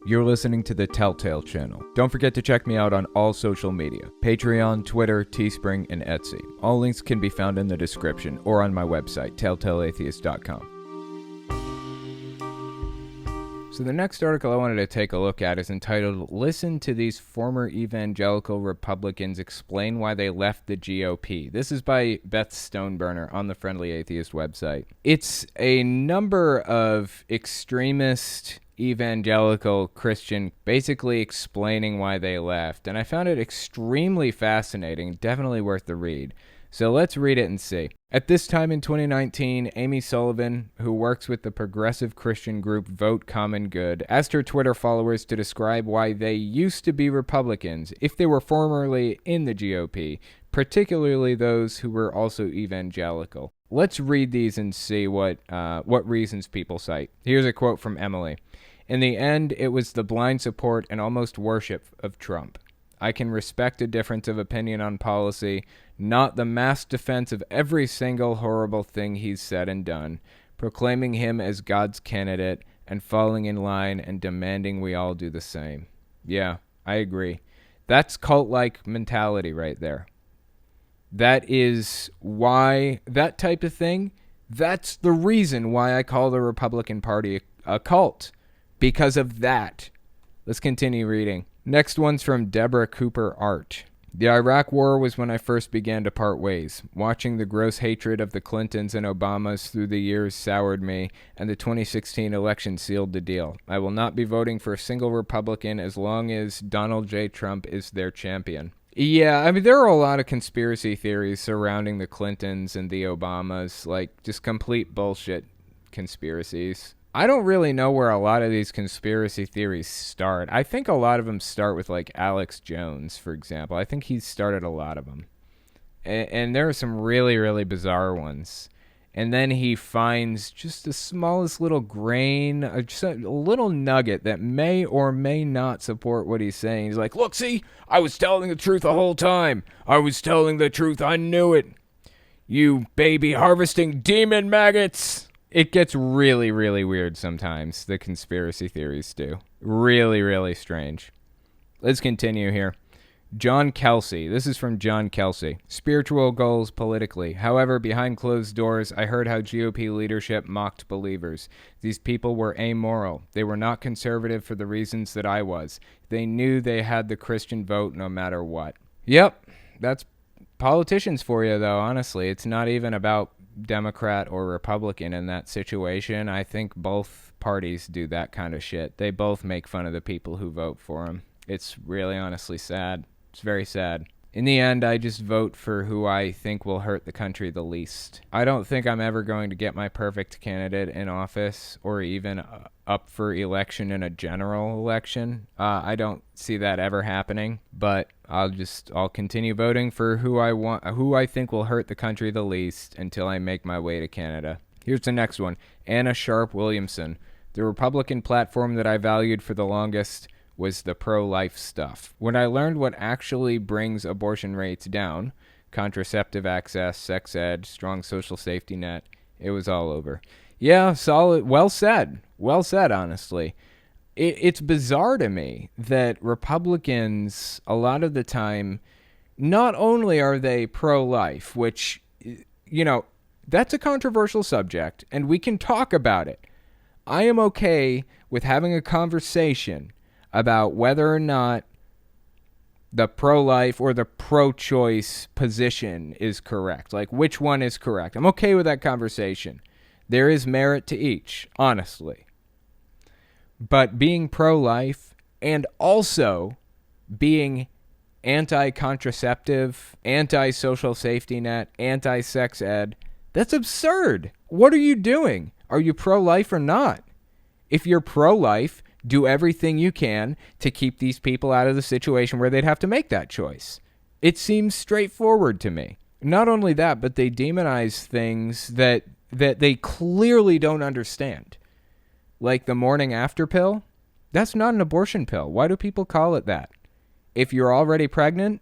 You're listening to the Telltale Channel. Don't forget to check me out on all social media: Patreon, Twitter, Teespring, and Etsy. All links can be found in the description or on my website, telltaleatheist.com. So the next article I wanted to take a look at is entitled, "Listen to These Former Evangelical Republicans Explain Why They Left the GOP." This is by Beth Stoneburner on the Friendly Atheist website. It's a number of extremist evangelical Christian basically explaining why they left, and I found it extremely fascinating, definitely worth the read. So let's read it and see. At this time in 2019, Amy Sullivan, who works with the progressive Christian group Vote Common Good, asked her Twitter followers to describe why they used to be Republicans if they were formerly in the GOP, particularly those who were also evangelical. Let's read these and see what reasons people cite. Here's a quote from Emily. "In the end, it was the blind support and almost worship of Trump. I can respect a difference of opinion on policy, not the mass defense of every single horrible thing he's said and done, proclaiming him as God's candidate and falling in line and demanding we all do the same." Yeah, I agree. That's cult-like mentality right there. That is why, that type of thing, that's the reason why I call the Republican Party a cult. Because of that. Let's continue reading. Next one's from Deborah Cooper Art. "The Iraq War was when I first began to part ways. Watching the gross hatred of the Clintons and Obamas through the years soured me, and the 2016 election sealed the deal. I will not be voting for a single Republican as long as Donald J. Trump is their champion." Yeah, I mean, there are a lot of conspiracy theories surrounding the Clintons and the Obamas, like just complete bullshit conspiracies. I don't really know where a lot of these conspiracy theories start. I think a lot of them start with, like, Alex Jones, for example. I think he's started a lot of them. And there are some really, really bizarre ones. And then he finds just the smallest little grain, just a little nugget that may or may not support what he's saying. He's like, "Look, see, I was telling the truth the whole time. I was telling the truth. I knew it. You baby harvesting demon maggots." It gets really, really weird sometimes, the conspiracy theories do. Really, really strange. Let's continue here. John Kelsey. This is from John Kelsey. "Spiritual goals politically. However, behind closed doors, I heard how GOP leadership mocked believers. These people were amoral. They were not conservative for the reasons that I was. They knew they had the Christian vote no matter what." Yep, that's politicians for you, though, honestly. It's not even about Democrat or Republican in that situation. I think both parties do that kind of shit. They both make fun of the people who vote for them. It's really honestly sad. It's very sad. In the end, I just vote for who I think will hurt the country the least. I don't think I'm ever going to get my perfect candidate in office or even up for election in a general election. I don't see that ever happening, but I'll continue voting for who I think will hurt the country the least until I make my way to Canada. Here's the next one. Anna Sharp Williamson. "The Republican platform that I valued for the longest was the pro-life stuff. When I learned what actually brings abortion rates down, contraceptive access, sex ed, strong social safety net, it was all over." Yeah, solid. Well said. Well said, honestly. It's bizarre to me that Republicans, a lot of the time, not only are they pro-life, which, you know, that's a controversial subject, and we can talk about it. I am okay with having a conversation about whether or not the pro-life or the pro-choice position is correct. Like, which one is correct? I'm okay with that conversation. There is merit to each, honestly. But being pro-life and also being anti-contraceptive, anti-social safety net, anti-sex ed, that's absurd. What are you doing? Are you pro-life or not? If you're pro-life, do everything you can to keep these people out of the situation where they'd have to make that choice. It seems straightforward to me. Not only that, but they demonize things that they clearly don't understand. Like the morning after pill, that's not an abortion pill. Why do people call it that? If you're already pregnant,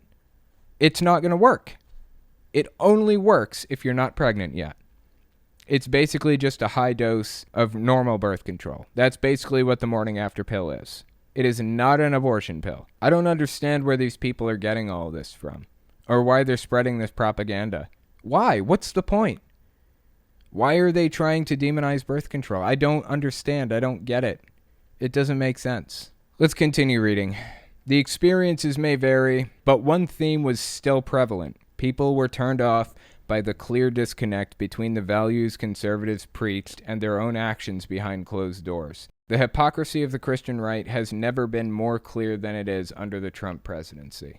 it's not going to work. It only works if you're not pregnant yet. It's basically just a high dose of normal birth control. That's basically what the morning after pill is. It is not an abortion pill. I don't understand where these people are getting all this from, or why they're spreading this propaganda. Why? What's the point? Why are they trying to demonize birth control? I don't understand. I don't get it. It doesn't make sense. Let's continue reading. The experiences may vary, but one theme was still prevalent. People were turned off by the clear disconnect between the values conservatives preached and their own actions behind closed doors. The hypocrisy of the Christian right has never been more clear than it is under the Trump presidency.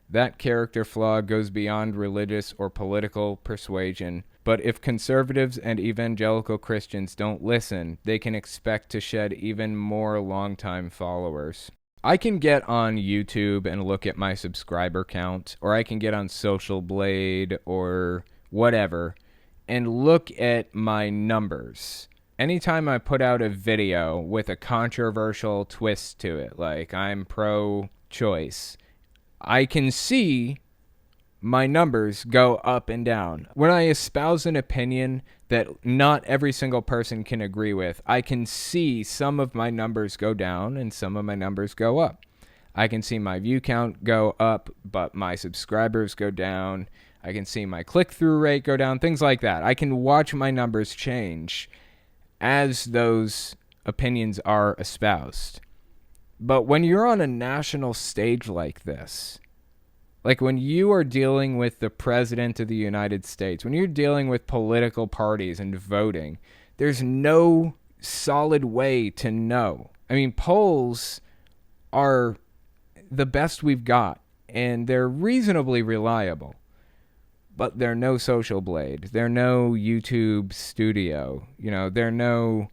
That character flaw goes beyond religious or political persuasion, but if conservatives and evangelical Christians don't listen, they can expect to shed even more longtime followers. I can get on YouTube and look at my subscriber count, or I can get on Social Blade or whatever and look at my numbers. Anytime I put out a video with a controversial twist to it, like I'm pro-choice, I can see my numbers go up and down. When I espouse an opinion that not every single person can agree with, I can see some of my numbers go down and some of my numbers go up. I can see my view count go up, but my subscribers go down. I can see my click-through rate go down, things like that. I can watch my numbers change as those opinions are espoused. But when you're on a national stage like this, like when you are dealing with the President of the United States, when you're dealing with political parties and voting, there's no solid way to know. I mean, polls are the best we've got, and they're reasonably reliable. But they're no Social Blade. They're no YouTube Studio. They're no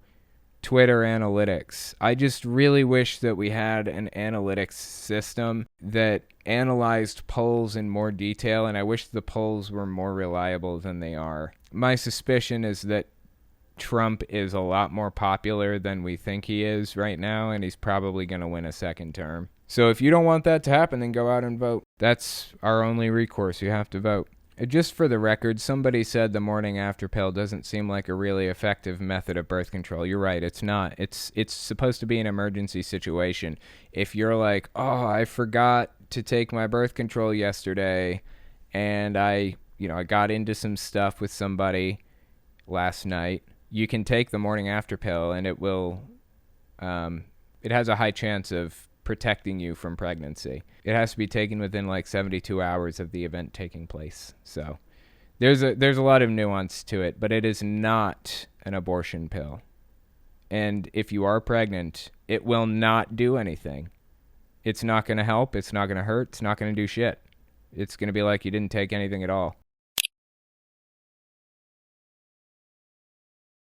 Twitter analytics. I just really wish that we had an analytics system that analyzed polls in more detail, and I wish the polls were more reliable than they are. My suspicion is that Trump is a lot more popular than we think he is right now, and he's probably going to win a second term. So if you don't want that to happen, then go out and vote. That's our only recourse. You have to vote. Just for the record, somebody said the morning after pill doesn't seem like a really effective method of birth control. You're right, it's not. It's supposed to be an emergency situation. If you're like, oh, I forgot to take my birth control yesterday, and I got into some stuff with somebody last night, you can take the morning after pill, and it will, it has a high chance of protecting you from pregnancy. It has to be taken within like 72 hours of the event taking place. So there's a lot of nuance to it, but it is not an abortion pill. And if you are pregnant, it will not do anything. It's not going to help. It's not going to hurt. It's not going to do shit. It's going to be like you didn't take anything at all.